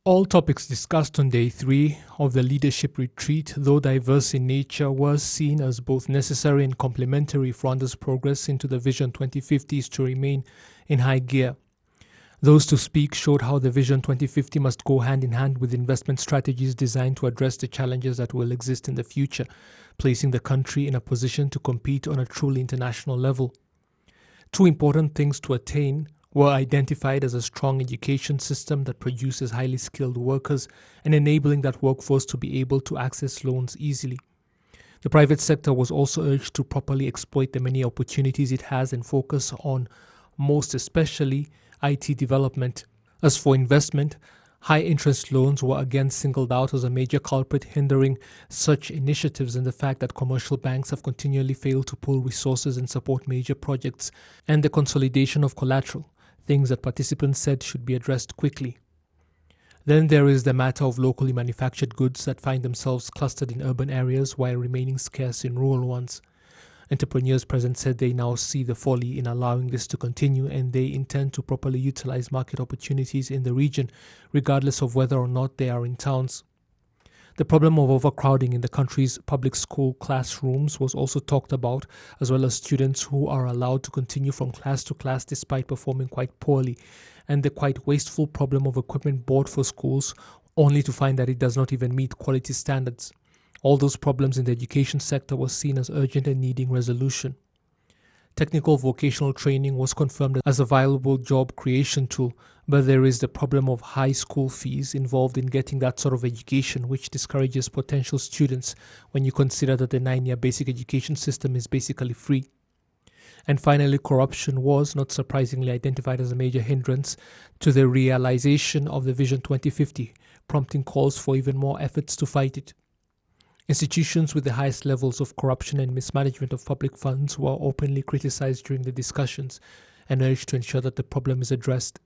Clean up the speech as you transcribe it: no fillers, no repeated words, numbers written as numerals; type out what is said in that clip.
All topics discussed on day 3 of the leadership retreat, though diverse in nature, was seen as both necessary and complementary if Rwanda's progress into the Vision 2050 is to remain in high gear. Those to speak showed how the Vision 2050 must go hand in hand with investment strategies designed to address the challenges that will exist in the future, placing the country in a position to compete on a truly international level. Two important things to attain were identified as a strong education system that produces highly skilled workers and enabling that workforce to be able to access loans easily. The private sector was also urged to properly exploit the many opportunities it has and focus on, most especially, IT development. As for investment, high interest loans were again singled out as a major culprit hindering such initiatives, and the fact that commercial banks have continually failed to pool resources and support major projects, and the consolidation of collateral, things that participants said should be addressed quickly. Then there is the matter of locally manufactured goods that find themselves clustered in urban areas while remaining scarce in rural ones. Entrepreneurs present said they now see the folly in allowing this to continue, and they intend to properly utilize market opportunities in the region, regardless of whether or not they are in towns. The problem of overcrowding in the country's public school classrooms was also talked about, as well as students who are allowed to continue from class to class despite performing quite poorly, and the quite wasteful problem of equipment bought for schools only to find that it does not even meet quality standards. All those problems in the education sector were seen as urgent and needing resolution. Technical vocational training was confirmed as a viable job creation tool, but there is the problem of high school fees involved in getting that sort of education, which discourages potential students when you consider that the 9-year basic education system is basically free. And finally, corruption was, not surprisingly, identified as a major hindrance to the realization of the Vision 2050, prompting calls for even more efforts to fight it. Institutions with the highest levels of corruption and mismanagement of public funds were openly criticized during the discussions and urged to ensure that the problem is addressed.